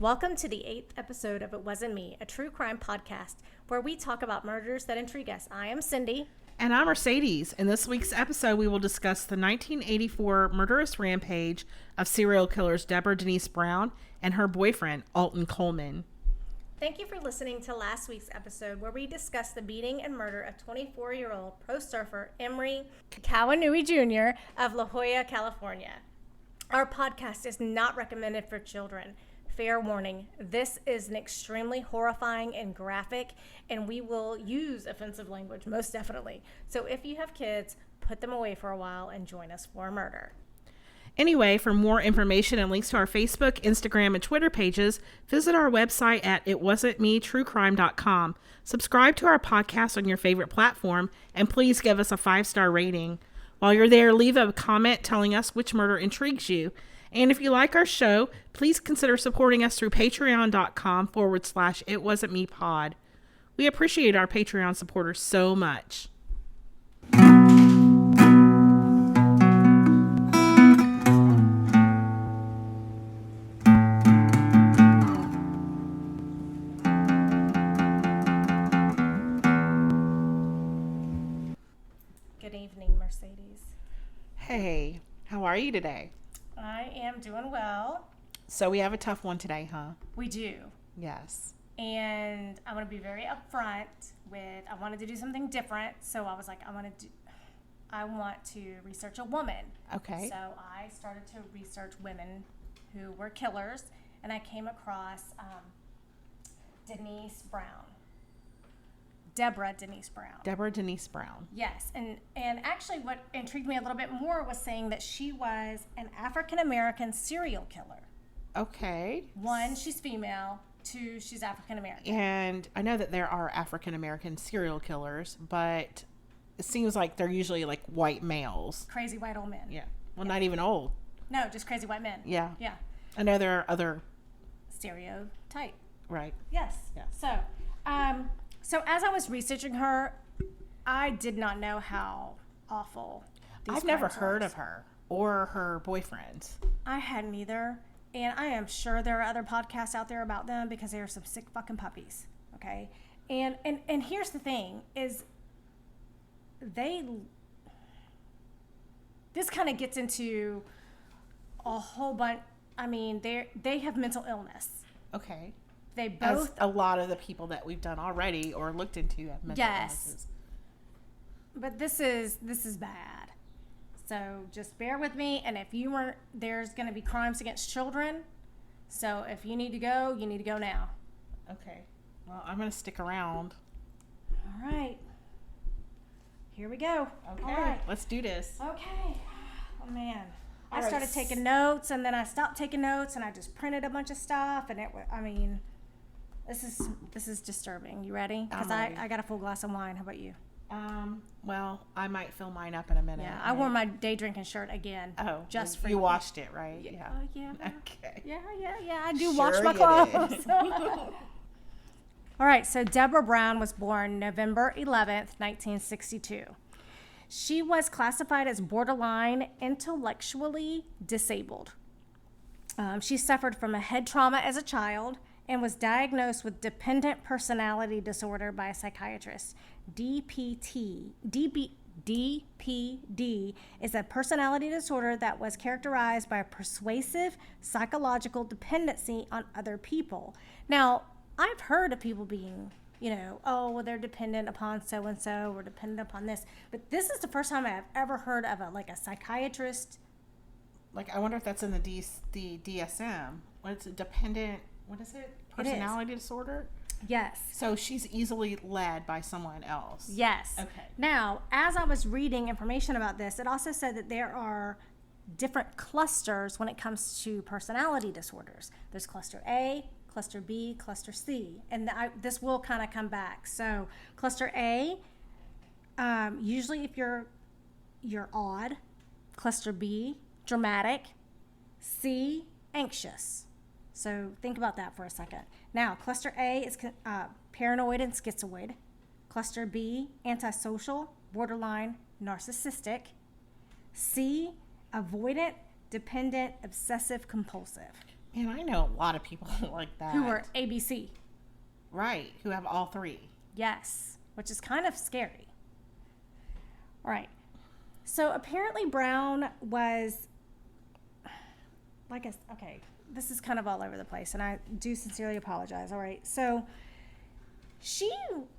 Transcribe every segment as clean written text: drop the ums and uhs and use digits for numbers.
Welcome to the 8th episode of It Wasn't Me, a true crime podcast where we talk about murders that intrigue us. I am Cindy. And I'm Mercedes. In this week's episode, we will discuss the 1984 murderous rampage of serial killers Deborah Denise Brown and her boyfriend, Alton Coleman. Thank you for listening to last week's episode where we discussed the beating and murder of 24-year-old pro surfer Emery Kawanui Jr. of La Jolla, California. Our podcast is not recommended for children. Fair warning, this is an extremely horrifying and graphic, and we will use offensive language, most definitely. So if you have kids, put them away for a while and join us for a murder. Anyway, for more information and links to our Facebook, Instagram, and Twitter pages, visit our website at itwasn'tmetruecrime.com. Subscribe to our podcast on your favorite platform, and please give us a 5-star rating. While you're there, leave a comment telling us which murder intrigues you. And if you like our show, please consider supporting us through patreon.com/itwasn'tmepod. We appreciate our Patreon supporters so much. Good evening, Mercedes. Hey, how are you today? I am doing well. So we have a tough one today, huh? We do. Yes. And I want to be very upfront with, I wanted to do something different. So I was like, I want to research a woman. Okay. So I started to research women who were killers, and I came across Denise Brown. Deborah Denise Brown. Deborah Denise Brown. Yes, and actually what intrigued me a little bit more was saying that she was an African-American serial killer. Okay. 1, she's female. 2, she's African-American. And I know that there are African-American serial killers, but it seems like they're usually like white males. Crazy white old men. Yeah. Well, not even old. No, just crazy white men. Yeah. Yeah. I know there are other. Stereotype. Right. Yes. Yeah. So as I was researching her, I did not know how awful these I've never crimes heard were. of her or her boyfriend. I hadn't either. And I am sure there are other podcasts out there about them because they are some sick fucking puppies. Okay. And here's the thing is this kind of gets into a whole bunch. I mean, they have mental illness. Okay. They both. As a lot of the people that we've done already or looked into have mental illnesses. But this is bad. So just bear with me. And if you weren't, there's going to be crimes against children. So if you need to go, you need to go now. Okay. Well, I'm going to stick around. All right. Here we go. Okay. All right. Let's do this. Okay. Oh, man. I All right. started taking notes, and then I stopped taking notes, and I just printed a bunch of stuff. And this is disturbing. You ready? Because I got a full glass of wine. How about you? Well, I might fill mine up in a minute. Yeah, I wore my day drinking shirt again. Oh, just for you washed it, right? Yeah. Yeah. Okay. Yeah. I do Sure wash my you clothes. All right. So Deborah Brown was born November 11th, 1962. She was classified as borderline intellectually disabled. She suffered from a head trauma as a child and was diagnosed with dependent personality disorder by a psychiatrist. DPD is a personality disorder that was characterized by a pervasive psychological dependency on other people. Now, I've heard of people being, they're dependent upon so-and-so or dependent upon this. But this is the first time I've ever heard of a psychiatrist. Like, I wonder if that's in the DSM. What's it? Dependent, what is it? Personality disorder? Yes. So she's easily led by someone else. Yes. Okay. Now, as I was reading information about this, it also said that there are different clusters when it comes to personality disorders. There's cluster A, cluster B, cluster C, and this will kind of come back. So cluster A, usually if you're odd. Cluster B, dramatic. C, anxious. So think about that for a second. Now, cluster A is paranoid and schizoid. Cluster B, antisocial, borderline, narcissistic. C, avoidant, dependent, obsessive, compulsive. And I know a lot of people like that. who were ABC. Right, who have all three. Yes, which is kind of scary. All right. So apparently Brown was, okay, this is kind of all over the place, and I do sincerely apologize. All right. So she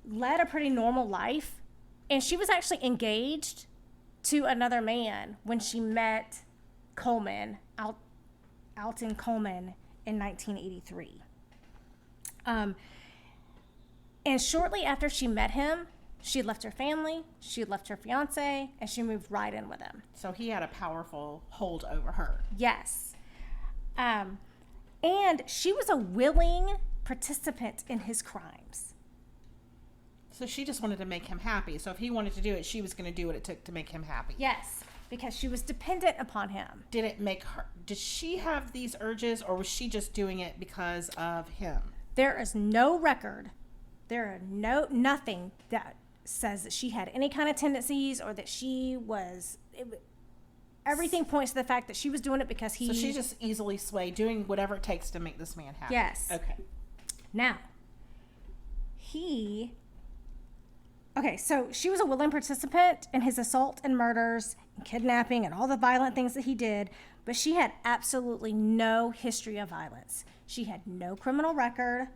led a pretty normal life, and she was actually engaged to another man when she met Coleman, Alton Coleman, in 1983. And shortly after she met him, she left her family, she left her fiance, and she moved right in with him. So he had a powerful hold over her. Yes. And she was a willing participant in his crimes. So she just wanted to make him happy. So if he wanted to do it, she was going to do what it took to make him happy. Yes, because she was dependent upon him. Did it make her, did she have these urges, or was she just doing it because of him? There is no record, nothing that says that she had any kind of tendencies or that she was, everything points to the fact that she was doing it because he. So she just easily swayed, doing whatever it takes to make this man happy. Yes. Okay. Now, okay, so she was a willing participant in his assault and murders and kidnapping and all the violent things that he did, but she had absolutely no history of violence. She had no criminal record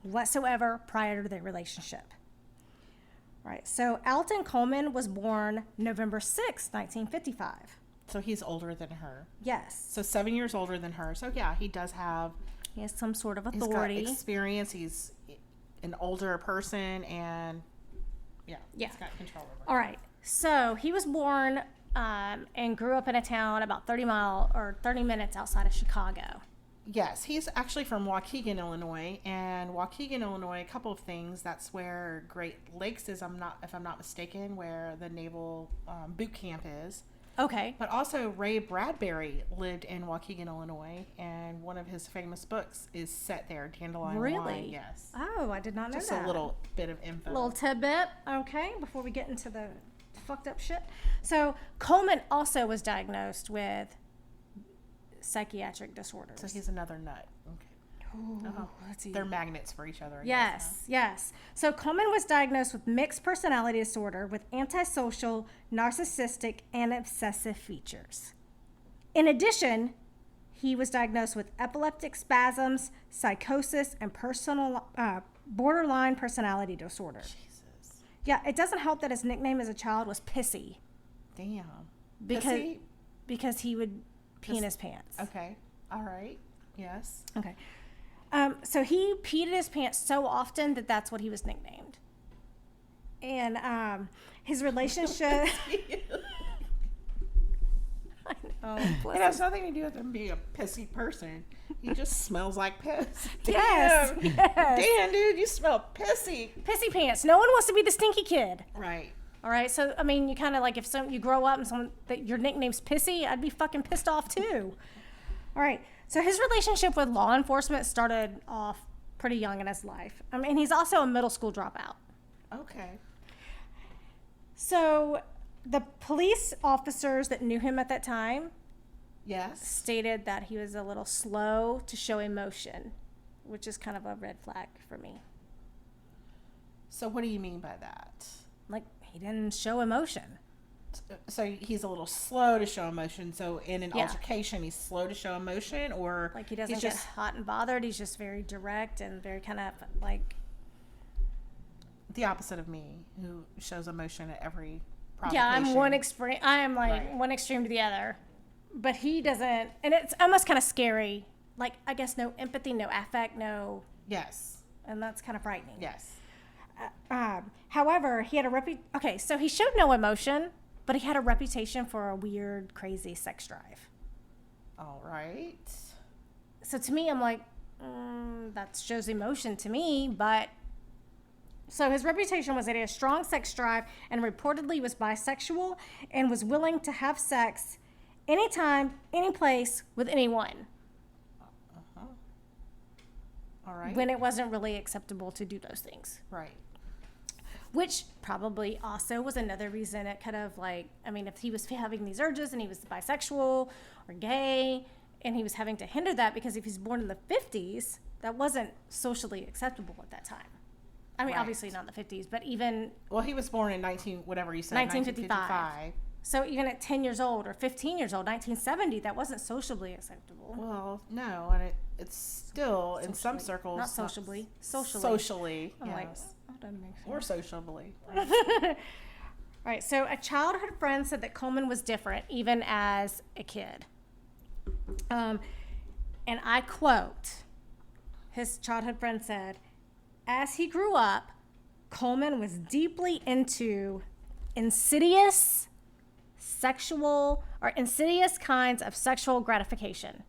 whatsoever prior to their relationship. Right, so Alton Coleman was born November 6, 1955. So he's older than her. Yes. So 7 years older than her. So yeah, he does have. He has some sort of He's authority. got experience. He's an older person, and yeah, he's got control over her. All right. So he was born and grew up in a town about 30 minutes outside of Chicago. Yes, he's actually from Waukegan, Illinois, and Waukegan, Illinois. A couple of things. That's where Great Lakes is. If I'm not mistaken, where the naval boot camp is. Okay. But also Ray Bradbury lived in Waukegan, Illinois, and one of his famous books is set there. Dandelion Really? Wine. Yes. Oh, I did not know Just that. a little bit of info. Little tidbit. Okay, before we get into the fucked up shit. So Coleman also was diagnosed with psychiatric disorders. So he's another nut. Okay. Ooh, let's see. They're magnets for each other. I Yes, guess, yes. So Coleman was diagnosed with mixed personality disorder with antisocial, narcissistic, and obsessive features. In addition, he was diagnosed with epileptic spasms, psychosis, and borderline personality disorder. Jesus. Yeah, it doesn't help that his nickname as a child was Pissy Damn. because he would pee in his pants. Okay. All right. Yes. Okay. So he peed in his pants so often that that's what he was nicknamed. And his relationship. I know. It has nothing to do with him being a pissy person. He just smells like piss. Yes, Damn. yes. Damn, dude, you smell pissy. Pissy pants. No one wants to be the stinky kid. Right. All right. So I mean, you kind of like if you grow up and someone that your nickname's Pissy, I'd be fucking pissed off too. All right. So his relationship with law enforcement started off pretty young in his life. I mean, he's also a middle school dropout. Okay. So the police officers that knew him at that time Yes. stated that he was a little slow to show emotion, which is kind of a red flag for me. So what do you mean by that? Like, he didn't show emotion. So he's a little slow to show emotion. So in an Yeah. altercation, he's slow to show emotion, or Like, he doesn't he's get just hot and bothered. He's just very direct and very kind of like... the opposite of me, who shows emotion at every provocation. Yeah, I'm one extreme. I am like Right. one extreme to the other, but he doesn't, and it's almost kind of scary. Like, I guess no empathy, no affect, no, Yes. and that's kind of frightening. Yes. However, he had okay, so he showed no emotion, but he had a reputation for a weird, crazy sex drive. All right. So to me, I'm like, that shows emotion to me, but. So his reputation was that he had a strong sex drive and reportedly was bisexual and was willing to have sex anytime, any place, with anyone. All right. When it wasn't really acceptable to do those things. Right. Which probably also was another reason it could have, like, I mean, if he was having these urges and he was bisexual or gay And he was having to hinder that because if he's born in the 50s, that wasn't socially acceptable at that time. I mean, Right. obviously not the 50s, but even Well, he was born in 1955. 1955. So even at 10 years old or 15 years old, 1970, that wasn't socially acceptable. Well, no, and it's still in some circles Not socially. Socially. Socially, I'm like, yes. that doesn't make sense. Or sociably. All right, so a childhood friend said that Coleman was different even as a kid. And I quote, his childhood friend said, as he grew up, Coleman was deeply into insidious kinds of sexual gratification.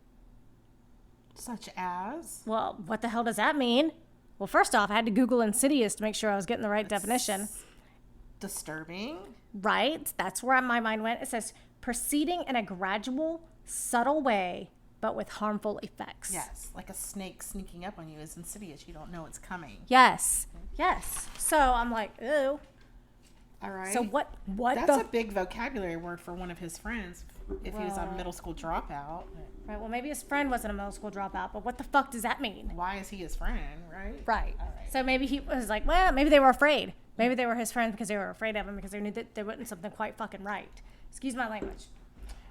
Such as? Well, what the hell does that mean? Well, first off, I had to Google insidious to make sure I was getting the right definition. Disturbing. Right? That's where my mind went. It says proceeding in a gradual, subtle way, but with harmful effects. Yes, like a snake sneaking up on you is insidious. You don't know it's coming. Yes. Yes. So I'm like, ooh. All right. So what That's a big vocabulary word for one of his friends if he was a middle school dropout. Right, well, maybe his friend wasn't a middle school dropout, but what the fuck does that mean? Why is he his friend, right? Right. All right. So maybe he was like, well, maybe they were afraid. Maybe they were his friends because they were afraid of him because they knew that there wasn't something quite fucking right. Excuse my language.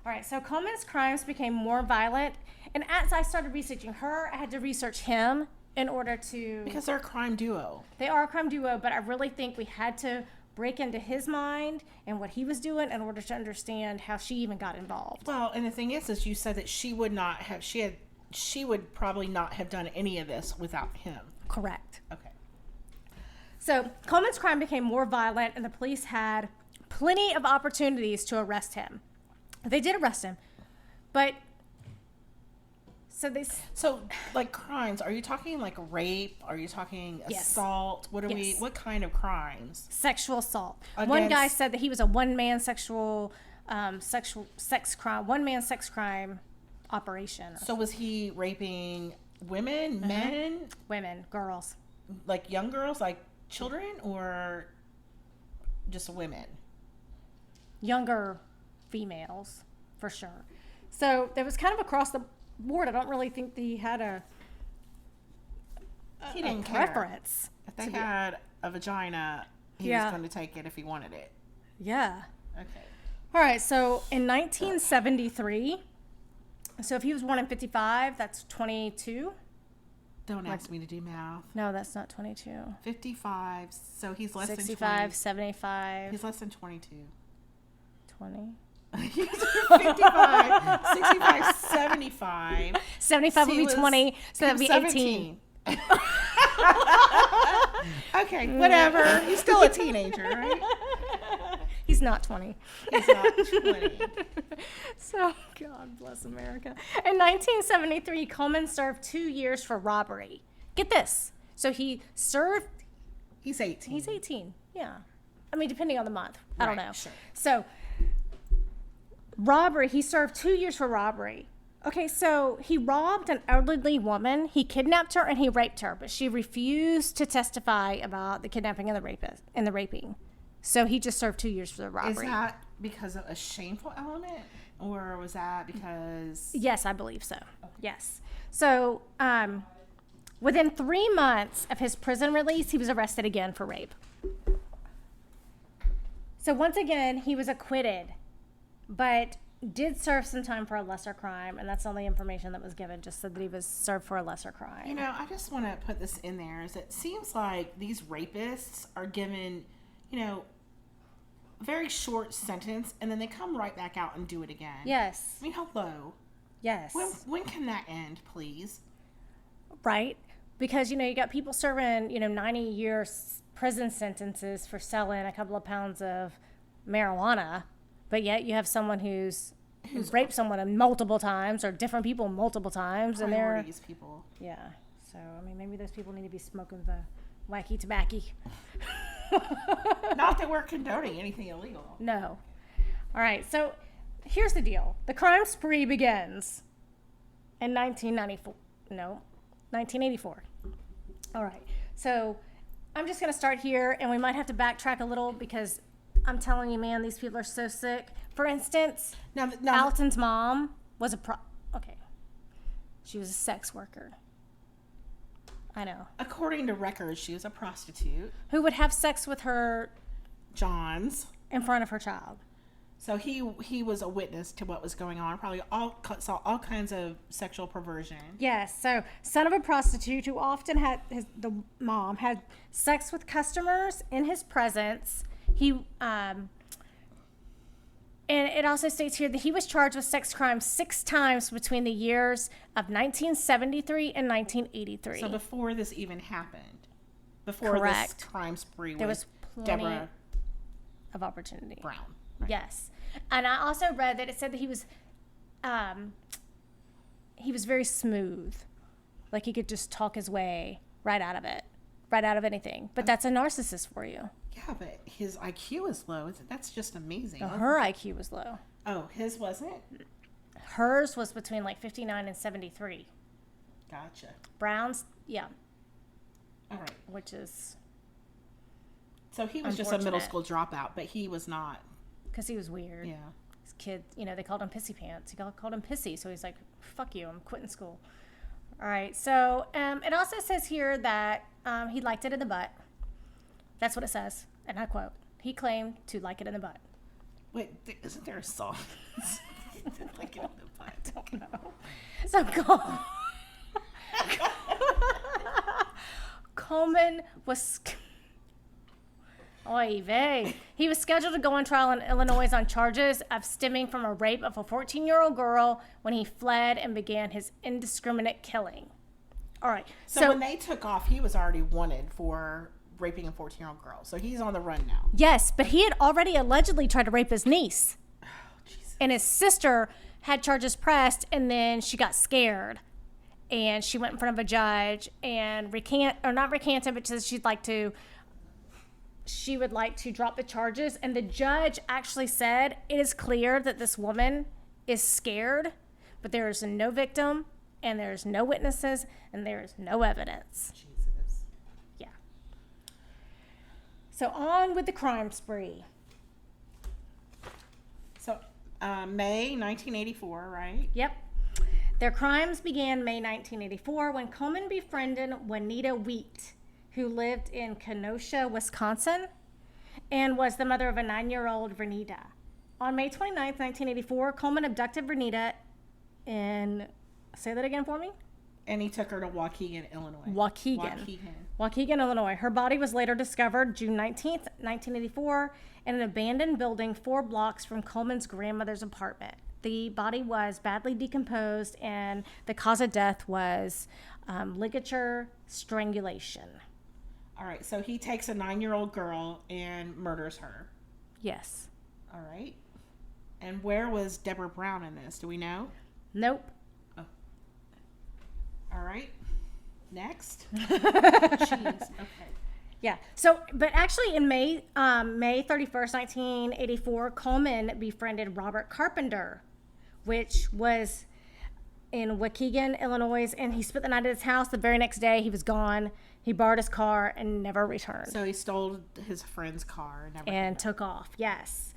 All right, so Coleman's crimes became more violent. And as I started researching her, I had to research him in order to... Because they're a crime duo. They are a crime duo, but I really think we had to break into his mind and what he was doing in order to understand how she even got involved. Well, and the thing is you said that she would probably not have done any of this without him. Correct. Okay. So Coleman's crime became more violent, and the police had plenty of opportunities to arrest him. They did arrest him, but So, like crimes, are you talking like rape? Are you talking Yes. assault? Yes. What kind of crimes? sexual assault. One Against- guy said that he was a one-man sex crime operation. So was he raping women, men, Women, girls. like young girls, like children, or just women? Younger females, for sure. So there was kind of across the board. I don't really think that he had He a didn't care. preference. If they had a vagina, he Yeah. was going to take it if he wanted it. Yeah. Okay. All right, so in 1973, so if he was born in 55, that's 22. Don't ask me to do math. No, that's not 22. 55, so he's less 65, than 20. 75, He's less than 22. 20. 55, 65, 75. 75 would He be was- 20, so he that'd was be 18. 17. Okay, whatever. He's still a teenager, right? He's not 20. He's not 20. So, God bless America. In 1973, Coleman served 2 years for robbery. Get this. So he served, He's 18. he's 18. Yeah. I mean, depending on the month. I don't Right, know. sure. So, robbery, he served 2 years for robbery. Okay, so he robbed an elderly woman. He kidnapped her and he raped her, but she refused to testify about the kidnapping and the raping. So he just served 2 years for the Is robbery. that because of a shameful element? Or was that because... Yes, I believe so. Yes. So, within 3 months of his prison release, he was arrested again for rape. So once again, he was acquitted, but did serve some time for a lesser crime, and that's the only information that was given, just said that he was served for a lesser crime. You know, I just want to put this in there, is it seems like these rapists are given, you know, very short sentence, and then they come right back out and do it again. Yes. I mean, hello. Yes. When can that end, please? Right? Because, you know, you got people serving, 90-year prison sentences for selling a couple of pounds of marijuana, but yet you have someone who's raped someone multiple times, or different people multiple times, and they're... Priorities, people. Yeah. So, I mean, maybe those people need to be smoking the wacky tobacco. Not that we're condoning anything illegal. No. All right. So, here's the deal. The crime spree begins in 1984. All right. So, I'm just going to start here, and we might have to backtrack a little because I'm telling you, man, these people are so sick. For instance, Now, Alton's mom was okay. She was a sex worker. I know. According to records, she was a prostitute. Who would have sex with her Johns. in front of her child. So he was a witness to what was going on. Probably saw all kinds of sexual perversion. Yes. So, son of a prostitute who often the mom had sex with customers in his presence. He and it also states here that he was charged with sex crimes 6 times between the years of 1973 and 1983. So before this even happened, before Correct. this crime spree, There was plenty Deborah of opportunity. Brown. Right? Yes. And I also read that it said that he was very smooth. Like he could just talk his way right out of it, right out of anything. But that's a narcissist for you. Yeah, but his IQ is low. That's just amazing. Her IQ was low. Oh, his wasn't? Hers was between like 59 and 73. Gotcha. Brown's, yeah. All right. Which is So he was just a middle school dropout, but he was not. because he was weird. Yeah. His kid, they called him Pissy Pants. He called him Pissy. So he's like, fuck you, I'm quitting school. All right. So it also says here that he liked it in the butt. That's what it says. And I quote, he claimed to like it in the butt. Wait, isn't there a song? Like it in the butt. I don't know. So Coleman was... Oy vey. He was scheduled to go on trial in Illinois on charges of stemming from a rape of a 14-year-old girl when he fled and began his indiscriminate killing. All right. So when they took off, he was already wanted for raping a 14-year-old girl. So he's on the run now. Yes, but he had already allegedly tried to rape his niece. Oh, Jesus. And his sister had charges pressed, and then she got scared. And she went in front of a judge and not recanted, but said she would like to drop the charges. And the judge actually said, it is clear that this woman is scared, but there is no victim, and there's no witnesses, and there is no evidence. Jesus. Yeah. So on with the crime spree. So May 1984, right? Yep. Their crimes began May 1984 when Coleman befriended Juanita Wheat, who lived in Kenosha, Wisconsin, and was the mother of a 9-year-old Vernita. On May 29th, 1984, Coleman abducted Vernita in, say that again for me? And he took her to Waukegan, Illinois. Waukegan, Illinois. Her body was later discovered June 19th, 1984, in an abandoned building 4 blocks from Coleman's grandmother's apartment. The body was badly decomposed, and the cause of death was ligature strangulation. All right, so he takes a 9-year-old girl and murders her. Yes. All right. And where was Deborah Brown in this? Do we know? Nope. Oh. All right. Next. Jeez. Okay. Yeah. So, but actually in May 31st, 1984, Coleman befriended Robert Carpenter, which was in Waukegan, Illinois, and he spent the night at his house. The very next day, he was gone. He borrowed his car and never returned. So he stole his friend's car and took off. Yes.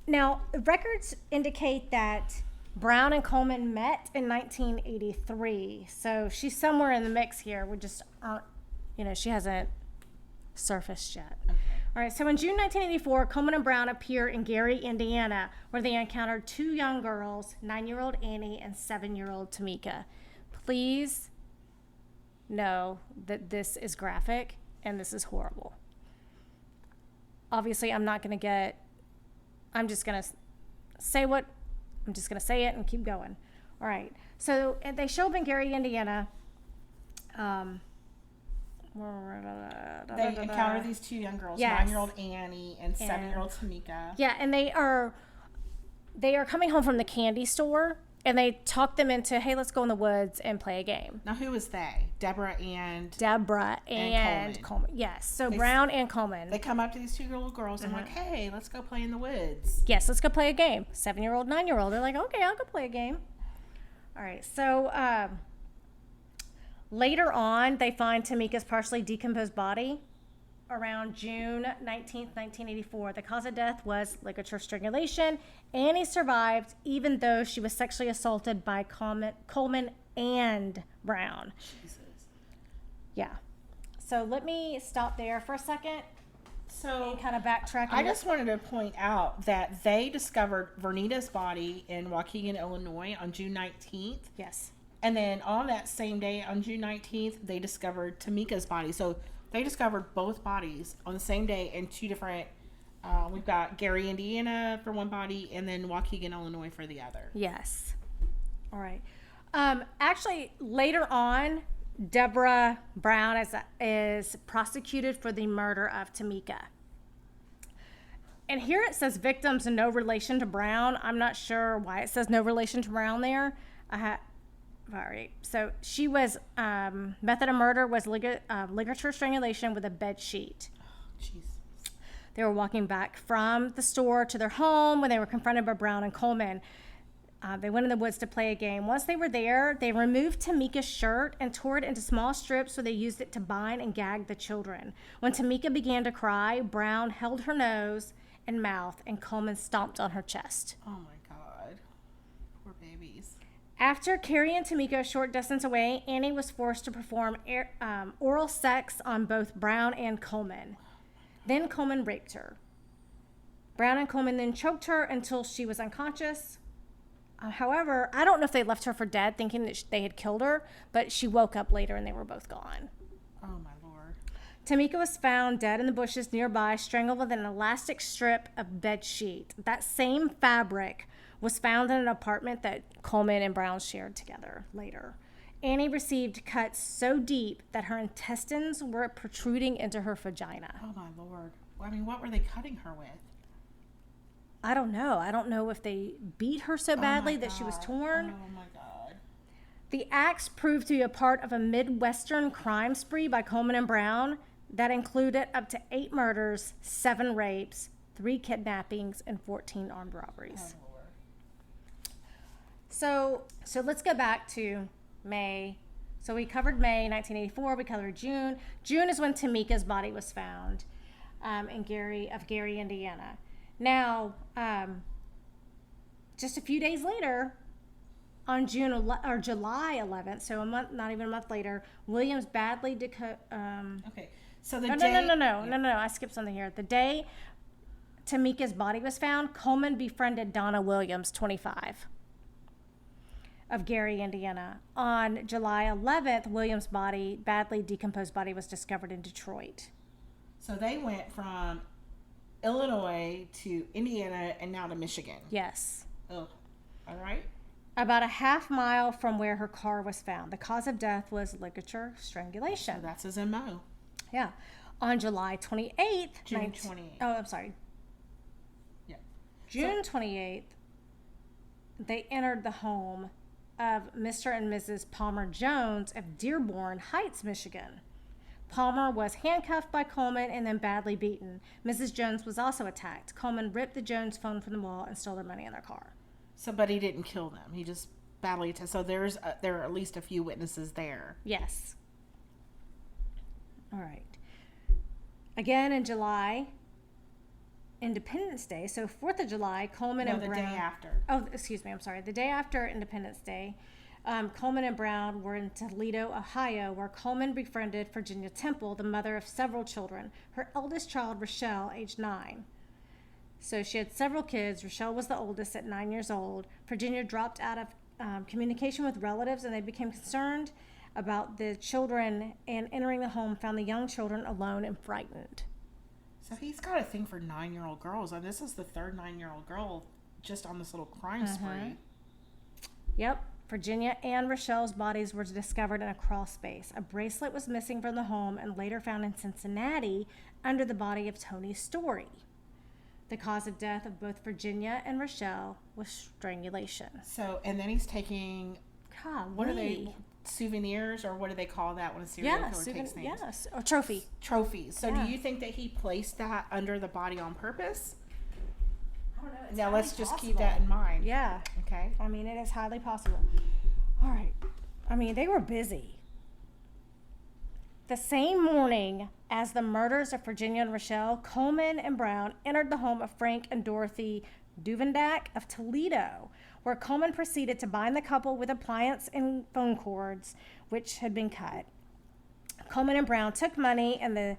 Now, records indicate that Brown and Coleman met in 1983. So she's somewhere in the mix here. We just aren't, she hasn't surfaced yet. Okay. All right. So in June 1984, Coleman and Brown appear in Gary, Indiana, where they encountered 2 young girls, 9-year-old Annie and 7-year-old Tamika. Please know that this is graphic and this is horrible. Obviously, I'm just going to say it and keep going. All right. So they show up in Gary, Indiana. They encounter these 2 young girls, yes. 9-year-old Annie and 7-year-old Tamika. Yeah, and they are coming home from the candy store, and they talk them into, hey, let's go in the woods and play a game. Now, who is they? Deborah and Coleman. Yes, so Brown and Coleman. They come up to these 2 little girls and like, hey, let's go play in the woods. Yes, let's go play a game. 7-year-old, 9-year-old. They're like, okay, I'll go play a game. All right, so later on, they find Tamika's partially decomposed body around June 19th, 1984. The cause of death was ligature strangulation. Annie survived even though she was sexually assaulted by Coleman and Brown. Jesus. Yeah. So let me stop there for a second So and kind of backtrack. I just wanted to point out that they discovered Vernita's body in Waukegan, Illinois on June 19th. Yes. And then on that same day, on June 19th, they discovered Tamika's body. So they discovered both bodies on the same day in two different, we've got Gary, Indiana for one body, and then Waukegan, Illinois for the other. Yes. All right. Actually, later on, Deborah Brown is prosecuted for the murder of Tamika. And here it says victims in no relation to Brown. I'm not sure why it says no relation to Brown there. All right. So she was, method of murder was ligature strangulation with a bed sheet. Oh, jeez. They were walking back from the store to their home when they were confronted by Brown and Coleman. They went in the woods to play a game. Once they were there, they removed Tamika's shirt and tore it into small strips so they used it to bind and gag the children. When Tamika began to cry, Brown held her nose and mouth and Coleman stomped on her chest. Oh my God. Poor babies. After carrying Tamika a short distance away, Annie was forced to perform oral sex on both Brown and Coleman. Then Coleman raped her. Brown and Coleman then choked her until she was unconscious. However, I don't know if they left her for dead thinking that they had killed her, but she woke up later and they were both gone. Oh my Lord. Tamika was found dead in the bushes nearby, strangled with an elastic strip of bed sheet. That same fabric was found in an apartment that Coleman and Brown shared together later. Annie received cuts so deep that her intestines were protruding into her vagina. Oh my Lord. I mean, what were they cutting her with? I don't know. I don't know if they beat her so badly that she was torn. Oh my God. The acts proved to be a part of a Midwestern crime spree by Coleman and Brown that included up to 8 murders, 7 rapes, 3 kidnappings, and 14 armed robberies. Oh Lord. So let's go back to May. So we covered May 1984. We covered June. June is when Tamika's body was found in Gary, Indiana. Now, just a few days later, on July 11th, so not even a month later, Williams badly Okay. So the No, day. no. I skipped something here. The day Tamika's body was found, Coleman befriended Donna Williams, 25, of Gary, Indiana. On July 11th, Williams' badly decomposed body, was discovered in Detroit. So they went from Illinois to Indiana and now to Michigan. Yes. Oh, all right. About a half mile from where her car was found. The cause of death was ligature strangulation. So that's his MO. Yeah. On July 28th. June 28th. Oh, I'm sorry. Yeah. June 28th, they entered the home of Mr. and Mrs. Palmer Jones of Dearborn Heights, Michigan. Palmer was handcuffed by Coleman and then badly beaten. Mrs. Jones was also attacked. Coleman ripped the Jones phone from the wall and stole their money in their car. So, but he didn't kill them. He just badly attacked. So there are at least a few witnesses there. Yes. All right. Again in July, Independence Day. So 4th of July, Coleman and the Brown. day after. Oh, excuse me. I'm sorry. The day after Independence Day, Coleman and Brown were in Toledo, Ohio, where Coleman befriended Virginia Temple, the mother of several children. Her eldest child, Rochelle, aged 9. So she had several kids. Rochelle was the oldest at 9 years old. Virginia dropped out of communication with relatives, and they became concerned about the children, and entering the home found the young children alone and frightened. So he's got a thing for 9-year-old girls. And this is the third 9-year-old girl just on this little crime spree. Yep. Virginia and Rochelle's bodies were discovered in a crawl space. A bracelet was missing from the home and later found in Cincinnati under the body of Tony Story. The cause of death of both Virginia and Rochelle was strangulation. So, and then he's taking, what are they, souvenirs, or what do they call that when a serial killer takes names? Yes, or trophy. Trophies. So Yeah. do you think that he placed that under the body on purpose? I don't know. It's Now highly let's just keep possible. that in mind. Yeah. Okay. I mean, it is highly possible. All right. I mean, they were busy. The same morning as the murders of Virginia and Rochelle, Coleman and Brown entered the home of Frank and Dorothy Duvendak of Toledo, where Coleman proceeded to bind the couple with appliance and phone cords, which had been cut. Coleman and Brown took money in the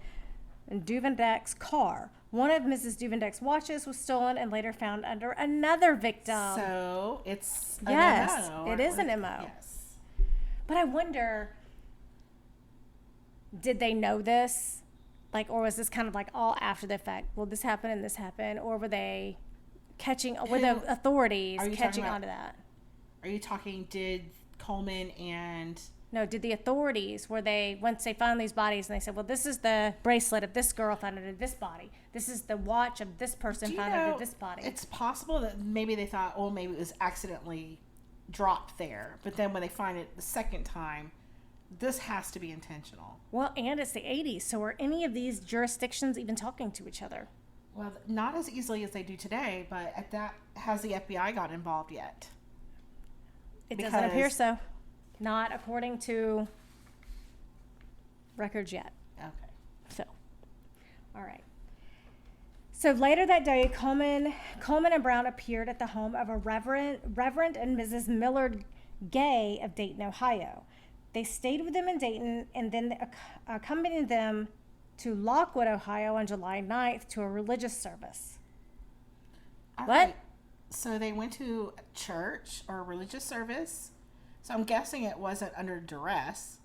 Duvendak's car. One of Mrs. Duvendak's watches was stolen and later found under another victim. So it's an Yes, MO. it is an MO. Yes. But I wonder, did they know this? Like, or was this kind of like all after the fact? Well, this happened and this happened. Or were they were the authorities Are you catching talking about- on to that? Are you talking, did Coleman and... No, did the authorities, were they, once they found these bodies and they said, well, this is the bracelet of this girl found under this body. This is the watch of this person found under this body. It's possible that maybe they thought, oh, maybe it was accidentally dropped there. But then when they find it the second time, this has to be intentional. Well, and it's the 80s, so are any of these jurisdictions even talking to each other? Well, not as easily as they do today, but at that, has the FBI got involved yet? It doesn't appear so. Not according to records yet. Okay. So, all right. So later that day, Coleman and Brown appeared at the home of a Reverend and Mrs. Millard Gay of Dayton, Ohio. They stayed with them in Dayton and then accompanied them to Lockwood, Ohio on July 9th to a religious service. All What? right. So they went to a church or a religious service. So I'm guessing it wasn't under duress.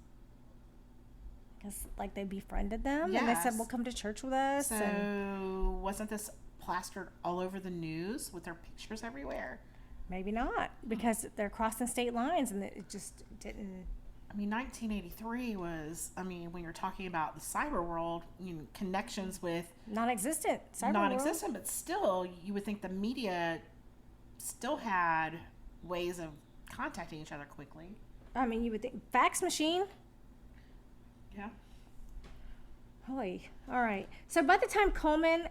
Because, like, they befriended them and they said, Yes. well, come to church with us. So And wasn't this plastered all over the news with their pictures everywhere? maybe not, because they're crossing state lines and it just didn't. I mean, 1983 was, I mean, when you're talking about the cyber world, you know, connections with Non-existent. Cyber non-existent, but still, you would think the media still had ways of contacting each other quickly. world. I mean, you would think. Fax machine? Yeah. Holy. All right. So by the time Coleman,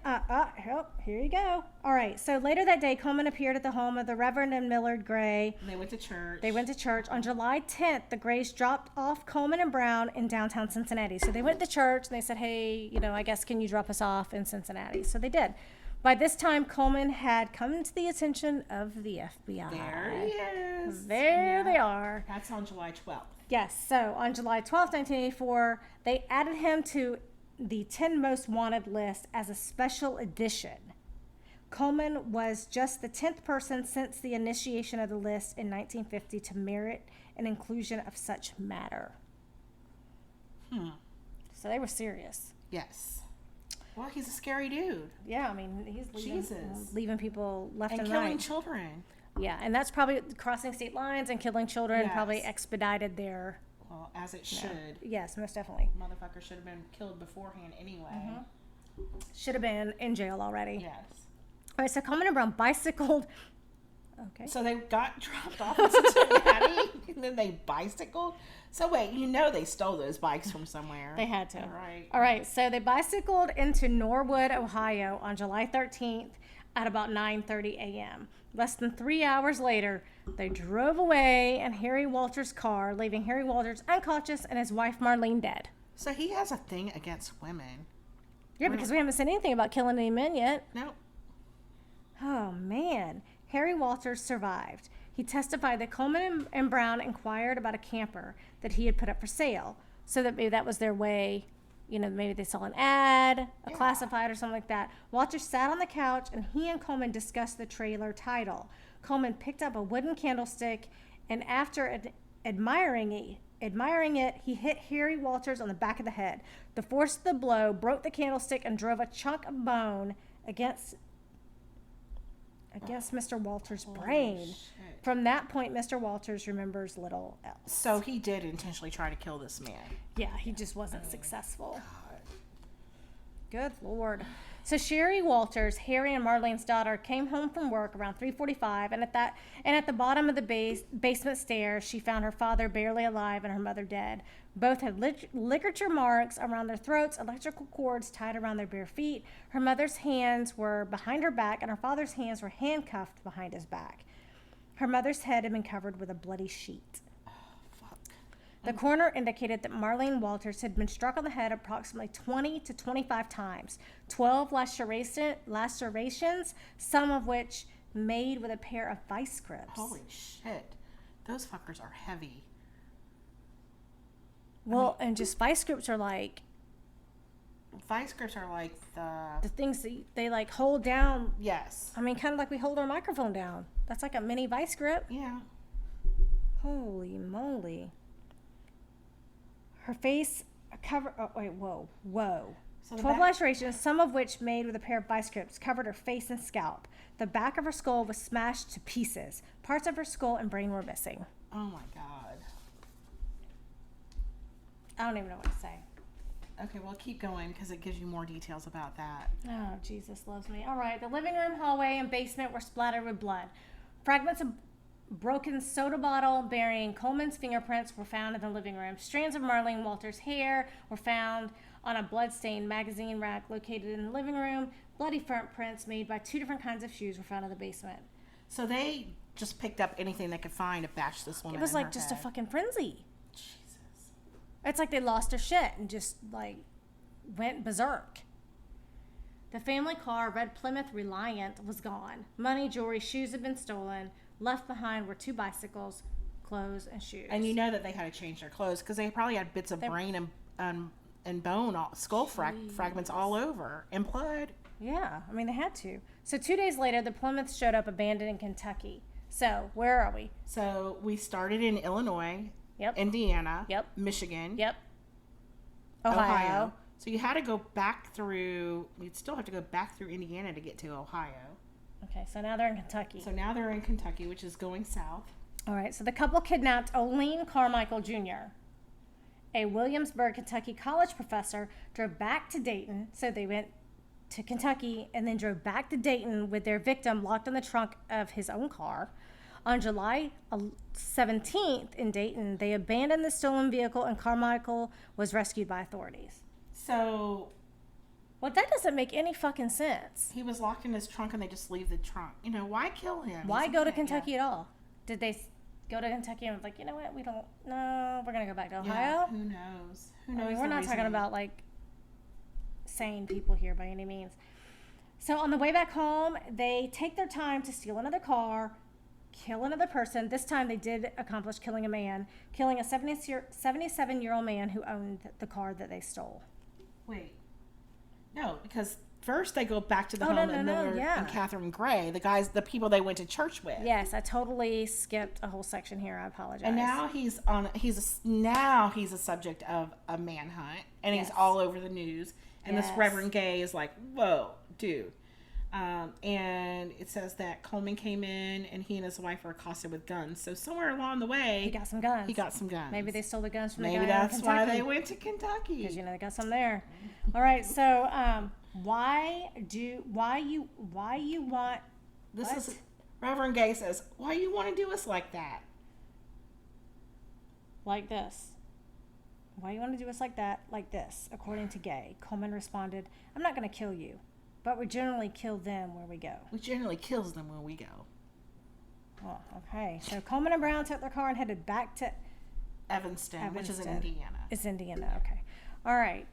here you go. All right. So later that day, Coleman appeared at the home of the Reverend and Millard Gray. And they went to church. They went to church. On July 10th, the Grays dropped off Coleman and Brown in downtown Cincinnati. So they went to church and they said, hey, I guess can you drop us off in Cincinnati? So they did. By this time, Coleman had come to the attention of the FBI. There he is. There they are. That's on July 12th. Yes. So on July 12th, 1984, they added him to the 10 most wanted list as a special edition. Coleman was just the 10th person since the initiation of the list in 1950 to merit an inclusion of such matter. So they were serious. Yes. Well, he's a scary dude. Yeah, I mean, he's Jesus. leaving people left and, And killing right. children. Yeah, and that's probably crossing state lines and killing children Yes. probably expedited their. Well, as it should. Yes, most definitely. Motherfucker should have been killed beforehand anyway. Should have been in jail already. Yes. All right, so Coleman and Brown bicycled. Okay. So they got dropped off in Cincinnati, and then they bicycled. So wait, they stole those bikes from somewhere. They had to. Right. All right, so they bicycled into Norwood, Ohio on July 13th at about 9:30 a.m. Less than 3 hours later, they drove away in Harry Walters' car, leaving Harry Walters unconscious and his wife Marlene dead. So he has a thing against women. Yeah, because we haven't said anything about killing any men yet. No. Oh, man. Harry Walters survived. He testified that Coleman and Brown inquired about a camper that he had put up for sale, so that maybe that was their way, maybe they saw an ad, a classified or something like that. Walters sat on the couch, and he and Coleman discussed the trailer title. Coleman picked up a wooden candlestick, and after admiring it, he hit Harry Walters on the back of the head. The force of the blow broke the candlestick and drove a chunk of bone against Mr. Walters' brain. Shit. From that point, Mr. Walters remembers little else. So he did intentionally try to kill this man. Yeah, he just wasn't successful. Good Lord. So Sherry Walters, Harry and Marlene's daughter, came home from work around 3:45, and at the bottom of the basement stairs, she found her father barely alive and her mother dead. Both had ligature marks around their throats, electrical cords tied around their bare feet. Her mother's hands were behind her back, and her father's hands were handcuffed behind his back. Her mother's head had been covered with a bloody sheet. Fuck. The coroner indicated that Marlene Walters had been struck on the head approximately 20 to 25 times, 12 lacerations, some of which made with a pair of vice grips. Holy shit. Those fuckers are heavy. Well, and just vice grips are like Vice grips are like the things that they like hold down. Yes. I mean, kind of like we hold our microphone down. That's like a mini vice grip. Yeah. Holy moly. Her face covered. Oh, wait, whoa. So 12 lacerations, some of which made with a pair of vice grips, covered her face and scalp. The back of her skull was smashed to pieces. Parts of her skull and brain were missing. Oh my God. I don't even know what to say. Okay, well, keep going because it gives you more details about that. Oh, Jesus loves me. All right. The living room, hallway, and basement were splattered with blood. Fragments of broken soda bottle bearing Coleman's fingerprints were found in the living room. Strands of Marlene Walters' hair were found on a blood-stained magazine rack located in the living room. Bloody footprints made by 2 different kinds of shoes were found in the basement. So they just picked up anything they could find to bash this woman. It was in like her just head. a fucking frenzy. Jesus. It's like they lost their shit and just like went berserk. The family car, red Plymouth Reliant, was gone. Money, jewelry, shoes had been stolen. Left behind were 2 bicycles, clothes, and shoes. And you know that they had to change their clothes because they probably had bits of brain and bone, skull fragments all over, and blood. Yeah, I mean, they had to. So 2 days later, the Plymouth showed up abandoned in Kentucky. So, where are we? So we started in Illinois, Yep. Indiana, Yep. Michigan, Yep. Ohio. So you had to go back through, you'd still have to go back through Indiana to get to Ohio. Okay, so now they're in Kentucky. So now they're in Kentucky, which is going south. All right, so the couple kidnapped Olene Carmichael Jr., a Williamsburg, Kentucky college professor, drove back to Dayton. So they went to Kentucky and then drove back to Dayton with their victim locked in the trunk of his own car. On July 17th in Dayton, they abandoned the stolen vehicle and Carmichael was rescued by authorities. So Well, that doesn't make any fucking sense. he was locked in his trunk and they just leave the trunk. You know, why kill him? Why He's go to okay, Kentucky at all? Did they go to Kentucky and was like, you know what, we're going to go back to Yeah, Ohio? who knows? Who I knows? mean, the we're not talking reasoning. about like sane people here by any means. So on the way back home, they take their time to steal another car, kill another person. This time they did accomplish killing a man, killing a 77-year-old man who owned the car that they stole. Wait. No, because first they go back to the Oh, home no, and no, Miller yeah. and Catherine Gray, the people they went to church with. Yes, I totally skipped a whole section here. I apologize. And now he's a subject of a manhunt, and he's Yes. all over the news. And this Yes. Reverend Gay is like, whoa, dude. And it says that Coleman came in, and he and his wife were accosted with guns. So somewhere along the way, he got some guns. Maybe they stole the guns from the Maybe guy in that's why Kentucky. they went to Kentucky. Because you know they got some there. All right, so why you want This what? is Reverend Gay says, why you want to do us like that? like this? Why you want to do us like that? Like this, according to Gay. Coleman responded, "I'm not going to kill you, but we generally kill them where we go." We generally kills them when we go. Oh, okay. So Coleman and Brown took their car and headed back to Evanston, which is in Evanston. Indiana. It's Indiana. Okay. All right.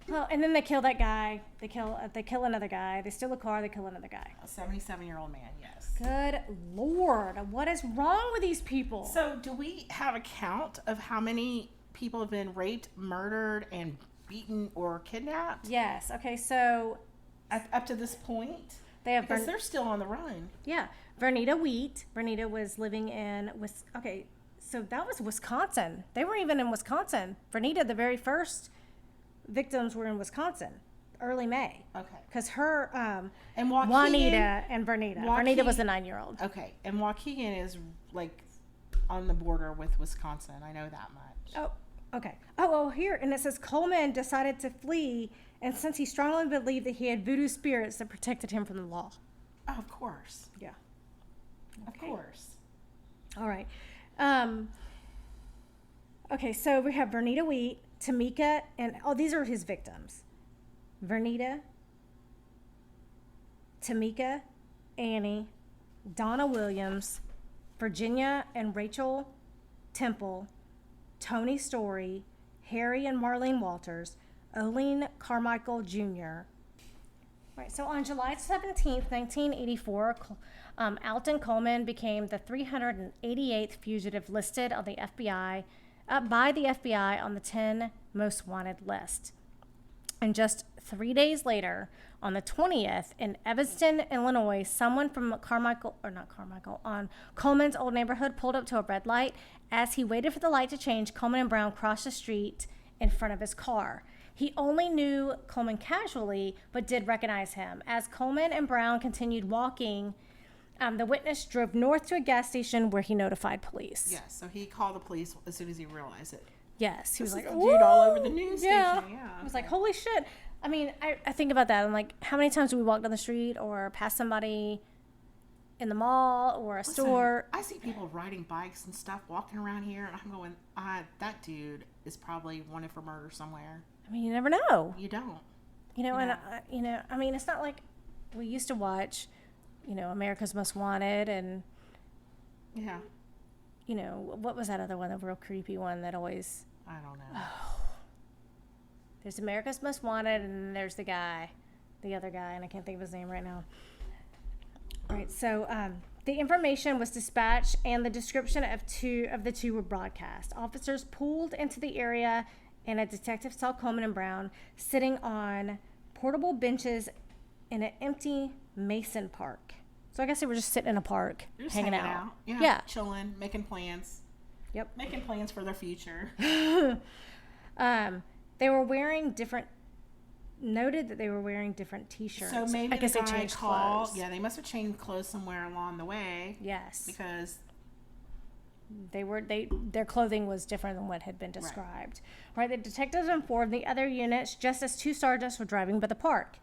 Well, and then they kill that guy. They kill another guy. They steal the car. They kill another guy. A 77-year-old man, yes. Good Lord. What is wrong with these people? So do we have a count of how many people have been raped, murdered, and beaten or kidnapped Yes. Okay. So up to this point? they have Because they're still on the run. yeah, Vernita Wheat. Vernita was living in okay. So that was Wisconsin. They were even in Wisconsin. Vernita, the very first victims were in Wisconsin, early May. Okay. Because her And Waukegan, Juanita and Vernita. Vernita was the Waukegan- 9-year-old. Okay. And Waukegan is like on the border with Wisconsin. I know that much. Oh, okay. Oh, here. And it says Coleman decided to flee, and since he strongly believed that he had voodoo spirits that protected him from the law. Oh, of course. Yeah. Of Okay. course. All right. Okay, so we have Vernita Wheat, Tamika, and these are his victims. Vernita, Tamika, Annie, Donna Williams, Virginia and Rachel Temple, Tony Story, Harry and Marlene Walters, Oline Carmichael Jr. Right, so on July 17th, 1984, Alton Coleman became the 388th fugitive listed on the FBI, by the FBI on the 10 most wanted list. And just 3 days later, on the 20th, in Evanston, Illinois, someone from on Coleman's old neighborhood pulled up to a red light. As he waited for the light to change, Coleman and Brown crossed the street in front of his car. He only knew Coleman casually, but did recognize him. As Coleman and Brown continued walking, the witness drove north to a gas station where he notified police. Yes, so he called the police as soon as he realized it. Yes, he was like, dude all over the news station. Yeah, I was like, holy shit. I mean, I think about that. I'm like, how many times do we walk down the street or pass somebody in the mall or a store? I see people riding bikes and stuff walking around here, and I'm going, that dude is probably wanted for murder somewhere. I mean, you never know. You don't. And I mean, it's not like we used to watch, America's Most Wanted and, yeah, what was that other one, the real creepy one that always... I don't know. There's America's Most Wanted, and then there's the other guy, and I can't think of his name right now. All right, so the information was dispatched, and the description of the two were broadcast. Officers pulled into the area, and a detective saw Coleman and Brown sitting on portable benches in an empty Mason Park. So I guess they were just sitting in a park, hanging out. Yeah, chilling, making plans. Yep. Making plans for their future. They were wearing different T-shirts. So maybe I guess the they guy changed called. clothes. Yeah, they must have changed clothes somewhere along the way. Yes. Because their clothing was different than what had been described. Right. The detectives informed the other units just as two sergeants were driving by the park.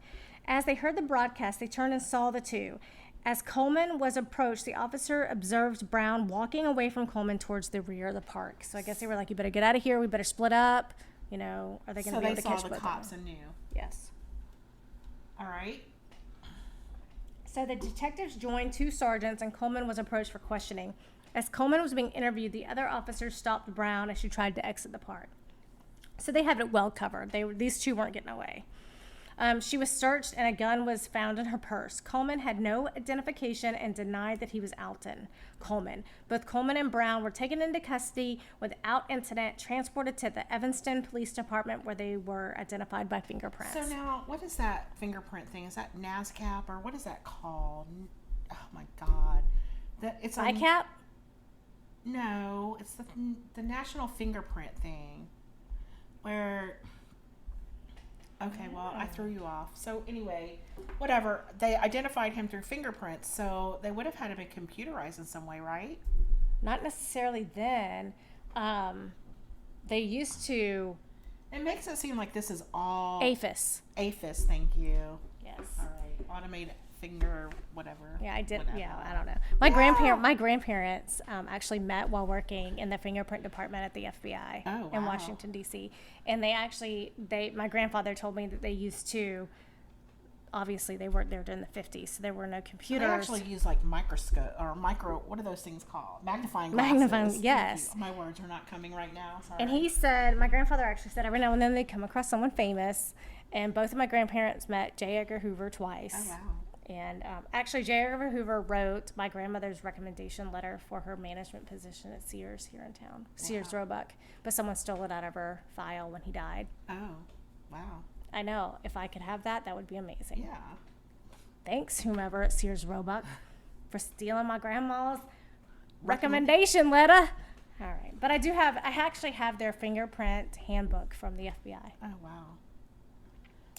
As they heard the broadcast, they turned and saw the two. As Coleman was approached, the officer observed Brown walking away from Coleman towards the rear of the park. So I guess they were like, "You better get out of here. We better split up." Are they going to be able to catch both of them? So they saw the cops and knew. Yes. All right. So the detectives joined two sergeants, and Coleman was approached for questioning. As Coleman was being interviewed, the other officers stopped Brown as she tried to exit the park. So they had it well covered. These two weren't getting away. She was searched, and a gun was found in her purse. Coleman had no identification and denied that he was Alton Coleman. Both Coleman and Brown were taken into custody without incident, transported to the Evanston Police Department, where they were identified by fingerprints. So now, what is that fingerprint thing? Is that NASCAP, or what is that called? Oh my God, it's ICAP? No, it's the National Fingerprint thing, where. Okay, well, I threw you off. So anyway, whatever. They identified him through fingerprints, so they would have had to be computerized in some way, right? Not necessarily then. They used to... It makes it seem like this is all... APHIS. APHIS, thank you. Yes. All right. Automated finger, whatever. Yeah, I did. Whatever. Yeah, I don't know. My grandparents actually met while working in the fingerprint department at the FBI in Washington, D.C. And my grandfather told me that they used to, obviously they worked there during the 50s, so there were no computers. They actually use like microscope or what are those things called? Magnifying glasses. Yes. My words are not coming right now. Sorry. And he said, my grandfather actually said every now and then they come across someone famous, and both of my grandparents met J. Edgar Hoover twice. Oh, wow. And actually, J. Edgar Hoover wrote my grandmother's recommendation letter for her management position at Sears here in town, Sears Roebuck. But someone stole it out of her file when he died. Oh, wow. I know. If I could have that, that would be amazing. Yeah. Thanks, whomever at Sears Roebuck, for stealing my grandma's recommendation letter. All right. But I actually have their fingerprint handbook from the FBI. Oh, wow.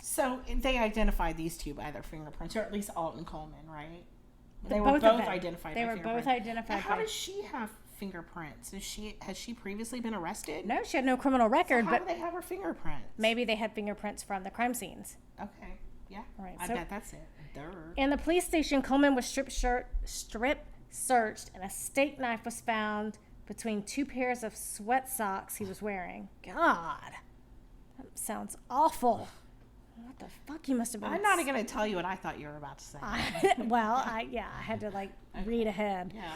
So they identified these two by their fingerprints, or at least Alton Coleman, right? They were both identified. They were both identified. How does she have fingerprints? Has she previously been arrested? No, she had no criminal record. So how do they have her fingerprints? Maybe they had fingerprints from the crime scenes. Okay. Yeah. All right. I bet that's it. Duh. In the police station, Coleman was strip searched, and a steak knife was found between two pairs of sweat socks he was wearing. God, that sounds awful. What the fuck? You must have been... I'm not going to tell you what I thought you were about to say. I had to read ahead. Yeah.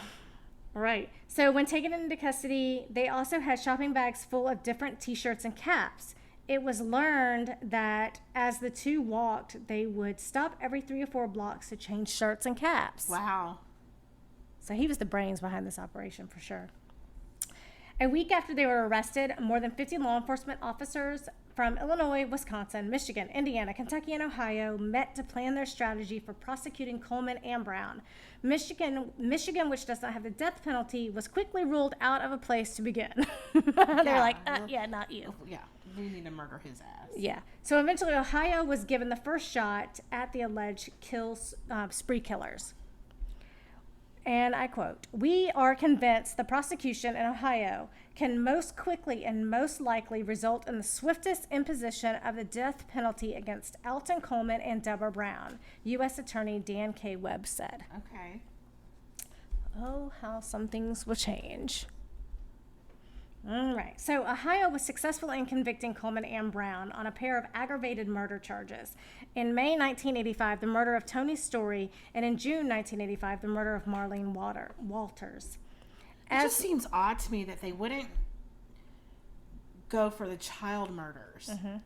Right. So when taken into custody, they also had shopping bags full of different T-shirts and caps. It was learned that as the two walked, they would stop every 3 or 4 blocks to change shirts and caps. Wow. So he was the brains behind this operation for sure. A week after they were arrested, more than 50 law enforcement officers from Illinois, Wisconsin, Michigan, Indiana, Kentucky, and Ohio met to plan their strategy for prosecuting Coleman and Brown. Michigan, which does not have the death penalty, was quickly ruled out of a place to begin. They're like, yeah, not you. Yeah, we need to murder his ass. Yeah. So eventually, Ohio was given the first shot at the alleged spree killers. And I quote, "We are convinced the prosecution in Ohio can most quickly and most likely result in the swiftest imposition of the death penalty against Alton Coleman and Deborah Brown," U.S. Attorney Dan K. Webb said. Okay. Oh, how some things will change. All right. So Ohio was successful in convicting Coleman and Brown on a pair of aggravated murder charges. In May 1985, the murder of Tony Story, and in June 1985, the murder of Marlene Walters. It just seems odd to me that they wouldn't go for the child murders. Mm-hmm.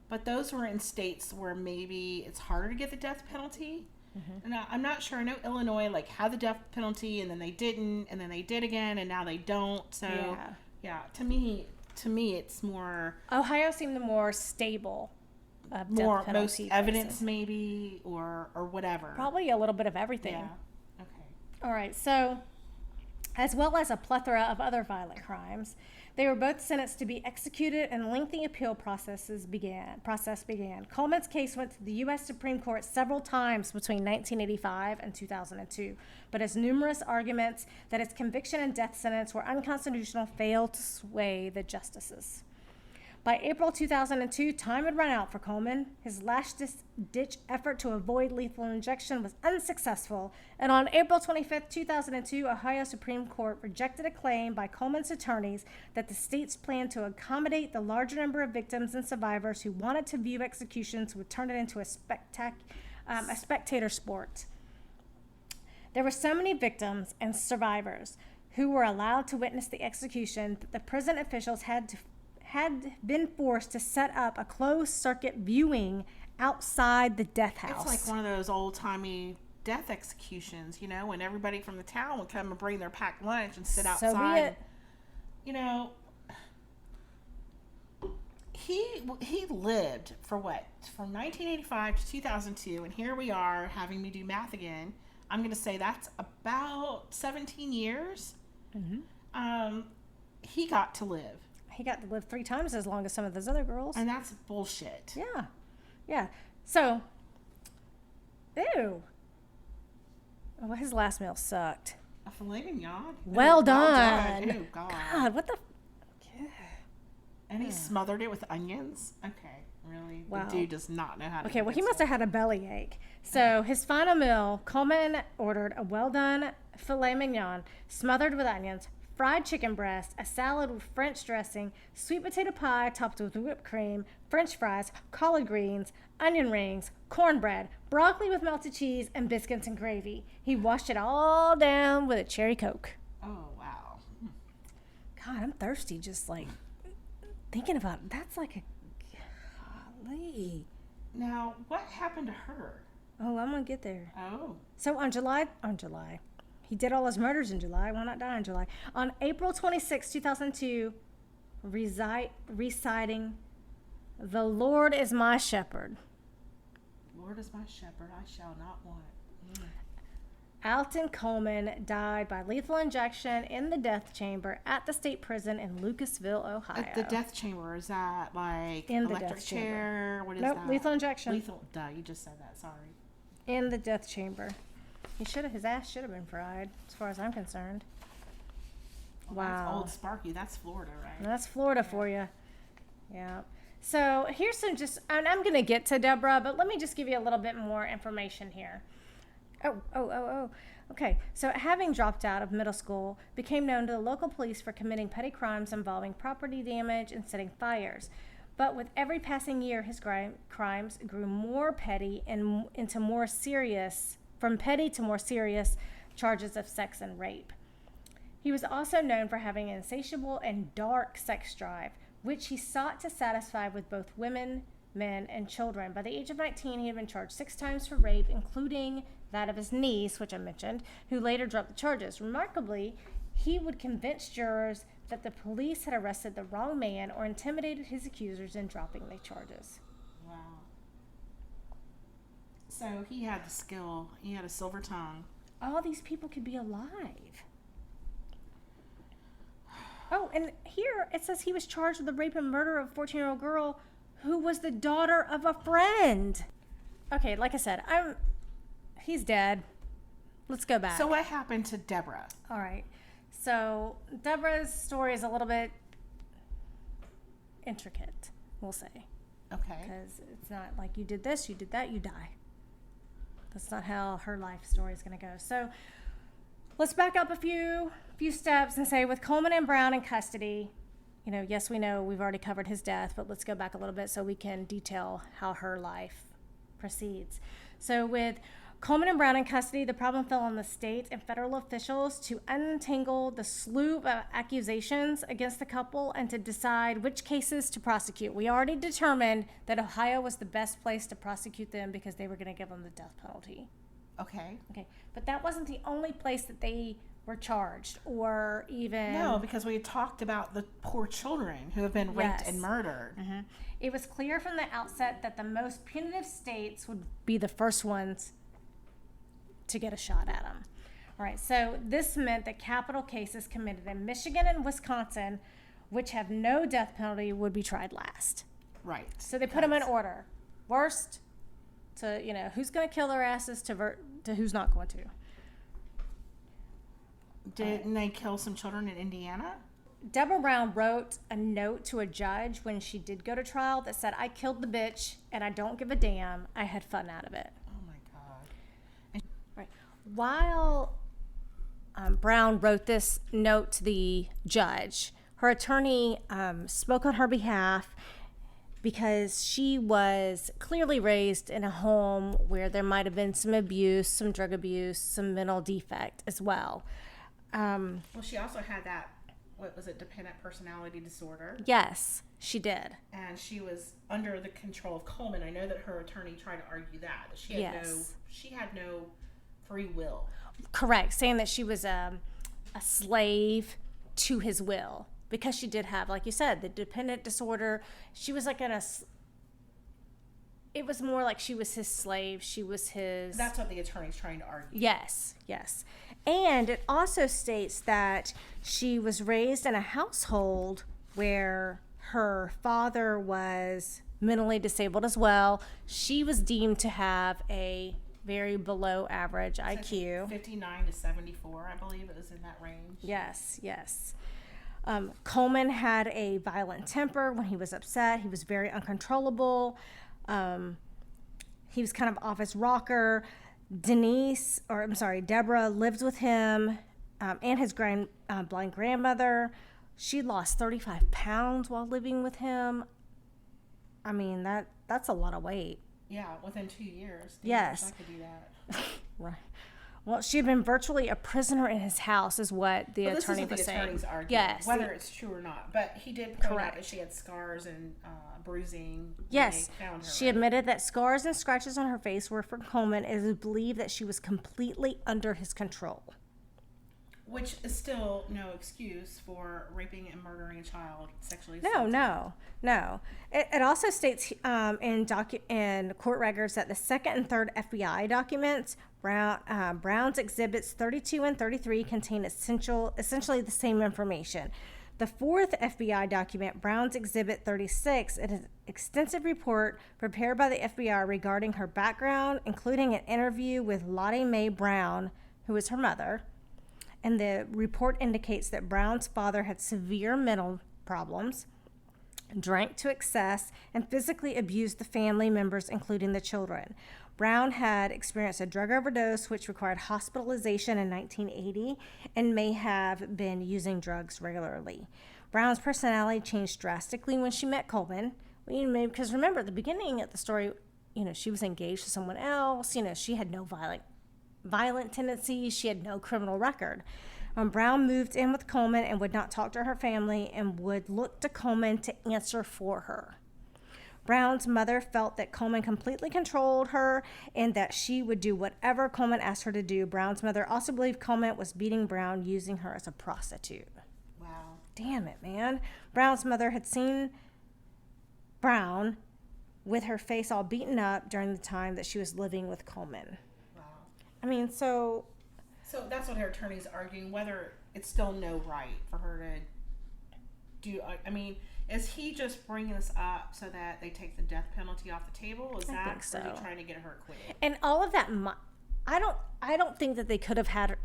But those were in states where maybe it's harder to get the death penalty. Mm-hmm. And I'm not sure. I know Illinois had the death penalty, and then they didn't, and then they did again, and now they don't. So yeah, to me, it's more. Ohio seemed the more stable. More most evidence, maybe, or whatever. Probably a little bit of everything. Yeah. Okay. All right. So, as well as a plethora of other violent crimes, they were both sentenced to be executed, and lengthy appeal process began. Coleman's case went to the U.S. Supreme Court several times between 1985 and 2002, but his numerous arguments that his conviction and death sentence were unconstitutional failed to sway the justices. By April 2002, time had run out for Coleman. His last-ditch effort to avoid lethal injection was unsuccessful, and on April 25, 2002, Ohio Supreme Court rejected a claim by Coleman's attorneys that the state's plan to accommodate the larger number of victims and survivors who wanted to view executions would turn it into a spectator sport. There were so many victims and survivors who were allowed to witness the execution that the prison officials had been forced to set up a closed-circuit viewing outside the death house. It's like one of those old-timey death executions, when everybody from the town would come and bring their packed lunch and sit outside. He lived for what? From 1985 to 2002, and here we are having me do math again. I'm going to say that's about 17 years. Mm-hmm. He got to live. He got to live 3 times as long as some of those other girls. And that's bullshit. Yeah. So, ew. Oh, his last meal sucked. A filet mignon? Well done. Oh, God. God, what the... And he smothered it with onions? Okay, really? Wow. The dude does not know how to Okay, well, he must have had a bellyache. So, his final meal, Coleman ordered a well-done filet mignon smothered with onions, fried chicken breast, a salad with French dressing, sweet potato pie topped with whipped cream, French fries, collard greens, onion rings, cornbread, broccoli with melted cheese, and biscuits and gravy. He washed it all down with a cherry Coke. Oh, wow. God, I'm thirsty just thinking about it. That's like a... Golly. Now, what happened to her? Oh, I'm going to get there. Oh. So on July... He did all his murders in July. Why not die in July? On April 26, 2002, reciting, "The Lord is my shepherd." Lord is my shepherd, I shall not want. Alton Coleman died by lethal injection in the death chamber at the state prison in Lucasville, Ohio. The death chamber, is that in the electric death chair? Chamber. What is nope, that? Lethal injection. Duh, you just said that, sorry. In the death chamber. His ass should have been fried, as far as I'm concerned. Well, wow. That's Old Sparky. That's Florida, right? That's Florida for you. Yeah. So here's some and I'm going to get to Deborah, but let me just give you a little bit more information here. Oh. Okay. So having dropped out of middle school, became known to the local police for committing petty crimes involving property damage and setting fires. But with every passing year, his crimes grew more petty and from petty to more serious charges of sex and rape. He was also known for having an insatiable and dark sex drive, which he sought to satisfy with both women, men, and children. By the age of 19, he had been charged 6 times for rape, including that of his niece, which I mentioned, who later dropped the charges. Remarkably, he would convince jurors that the police had arrested the wrong man or intimidated his accusers in dropping the charges. Wow. So he had the skill. He had a silver tongue. All these people could be alive. Oh, and here it says he was charged with the rape and murder of a 14-year-old girl who was the daughter of a friend. Okay, like I said, he's dead. Let's go back. So what happened to Deborah? All right. So Deborah's story is a little bit intricate, we'll say. Okay. Because it's not like you did this, you did that, you die. That's not how her life story is going to go. So let's back up a few steps and say with Coleman and Brown in custody, yes, we know we've already covered his death, but let's go back a little bit so we can detail how her life proceeds. So with Coleman and Brown in custody, the problem fell on the state and federal officials to untangle the slew of accusations against the couple and to decide which cases to prosecute. We already determined that Ohio was the best place to prosecute them because they were going to give them the death penalty. Okay. Okay, but that wasn't the only place that they were charged or even... No, because we had talked about the poor children who have been raped Yes. and murdered. Mm-hmm. It was clear from the outset that the most punitive states would be the first ones to get a shot at them. All right, so this meant that capital cases committed in Michigan and Wisconsin, which have no death penalty, would be tried last. Right. So they put them in order. Worst to, who's going to kill their asses to who's not going to. Didn't they kill some children in Indiana? Deborah Brown wrote a note to a judge when she did go to trial that said, "I killed the bitch and I don't give a damn. I had fun out of it." Oh my God. Right. While Brown wrote this note to the judge, her attorney spoke on her behalf because she was clearly raised in a home where there might have been some abuse, some drug abuse, some mental defect as well. Well, she also had that, dependent personality disorder. Yes, she did. And she was under the control of Coleman. I know that her attorney tried to argue that she had no free will. Correct, saying that she was a slave to his will because she did have, like you said, the dependent disorder. She was like it was more like she was his slave. She was his... That's what the attorney's trying to argue. Yes. And it also states that she was raised in a household where her father was mentally disabled as well. She was deemed to have a very below average IQ. 59 to 74, I believe it was in that range. Yes. Coleman had a violent temper when he was upset. He was very uncontrollable. He was kind of off his rocker. Deborah lived with him and his blind grandmother. She lost 35 pounds while living with him. I mean, that's a lot of weight. Yeah, within 2 years. Yes. I could do that. Right. Well, she had been virtually a prisoner in his house, is what the attorney was saying. Attorney's arguing, yes. Whether it's true or not. But he did point out that she had scars and bruising. Yes. When they found her, she admitted that scars and scratches on her face were from Coleman. It is believed that she was completely under his control. Which is still no excuse for raping and murdering a child sexually. No. It also states in court records that the second and third FBI documents, Brown's Exhibits 32 and 33, contain essentially the same information. The fourth FBI document, Brown's Exhibit 36, it is an extensive report prepared by the FBI regarding her background, including an interview with Lottie Mae Brown, who is her mother. And the report indicates that Brown's father had severe mental problems, drank to excess, and physically abused the family members, including the children. Brown had experienced a drug overdose, which required hospitalization in 1980, and may have been using drugs regularly. Brown's personality changed drastically when she met Coleman. Because remember, at the beginning of the story, she was engaged to someone else. She had no violent tendencies. She had no criminal record. when Brown moved in with Coleman and would not talk to her family and would look to Coleman to answer for her. Brown's mother felt that Coleman completely controlled her and that she would do whatever Coleman asked her to do. Brown's mother also believed Coleman was beating Brown, using her as a prostitute. Wow. Damn it, man. Brown's mother had seen Brown with her face all beaten up during the time that she was living with Coleman. Wow. I mean, So that's what her attorney's arguing, whether it's still no right for her to do. I mean, is he just bringing this up so that they take the death penalty off the table? Is that think so. Or is he trying to get her acquitted? And all of that, I don't think that they could have had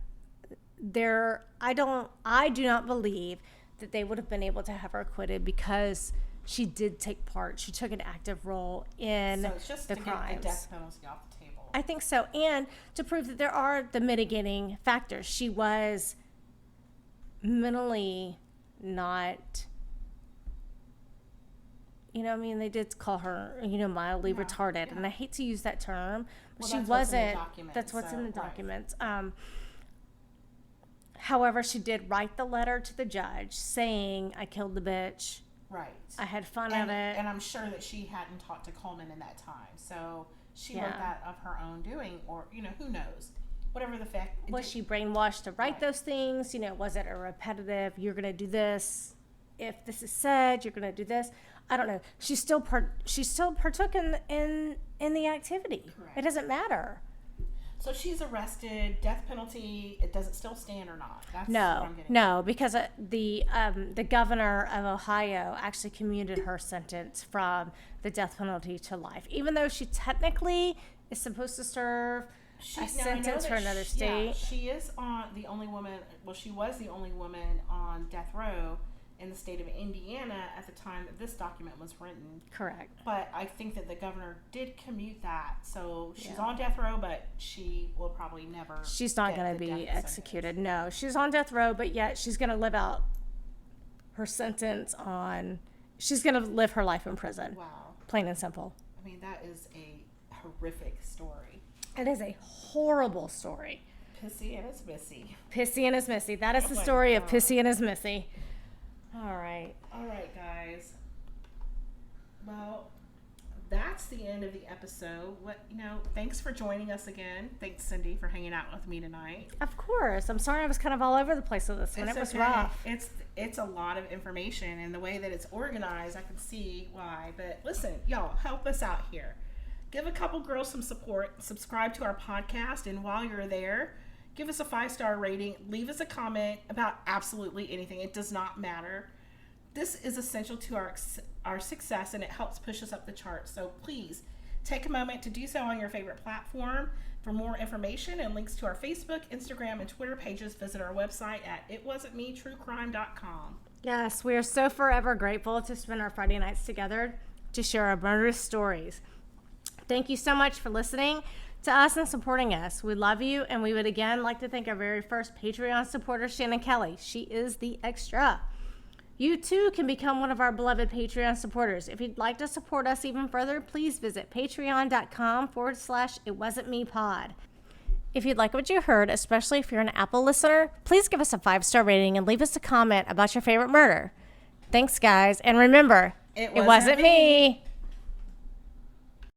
I do not believe that they would have been able to have her acquitted because she did take part. She took an active role in So it's just the to crimes. get the death penalty off the table. I think so. And to prove that there are the mitigating factors. She was mentally not, they did call her, mildly retarded. Yeah. And I hate to use that term, but Well, she that's what's in the wasn't. document, That's what's in the right. documents. However, she did write the letter to the judge saying, I killed the bitch. Right. I had fun at it. And I'm sure that she hadn't talked to Coleman in that time. So she Yeah. wrote that of her own doing, or, who knows? Whatever the fact. Was she brainwashed to write those things? Was it a repetitive, you're going to do this? If this is said, you're going to do this. I don't know. She still partook in the activity. Correct. It doesn't matter. So she's arrested. Death penalty. Does it still stand or not? That's what I'm getting. No, because the governor of Ohio actually commuted her sentence from the death penalty to life, even though she technically is supposed to serve a sentence for another state. Yeah, she is the only woman. Well, she was the only woman on death row in the state of Indiana at the time that this document was written. Correct. But I think that the governor did commute that, so she's on death row, but she will probably never. She's not going to be executed. No, she's on death row, but yet she's going to live out her sentence she's going to live her life in prison. Wow. Plain and simple. I mean, that is a horrific story. It is a horrible story. Pissy and his missy. Pissy and his missy. That is the my story of God. Pissy and his missy. All right. All right, guys. Well, that's the end of the episode. Thanks for joining us again. Thanks, Cindy, for hanging out with me tonight. Of course. I'm sorry I was kind of all over the place with this one. It was okay. rough. It's a lot of information, and the way that it's organized, I can see why. But listen, y'all, help us out here. Give a couple girls some support. Subscribe to our podcast, and while you're there, give us a 5-star rating. Leave us a comment about absolutely anything. It does not matter. This is essential to our success, and it helps push us up the charts. So please take a moment to do so on your favorite platform. For more information and links to our Facebook, Instagram, and Twitter pages, visit our website at itwasn'tmetruecrime.com. Yes, we are so forever grateful to spend our Friday nights together to share our murderous stories. Thank you so much for listening to us and supporting us. We love you, and we would again like to thank our very first Patreon supporter, Shannon Kelly. She is the extra. You too can become one of our beloved Patreon supporters. If you'd like to support us even further, please visit patreon.com/itwasn'tmepod. If you'd like what you heard, especially if you're an Apple listener, please give us a 5-star rating and leave us a comment about your favorite murder. Thanks, guys. And remember, it wasn't me.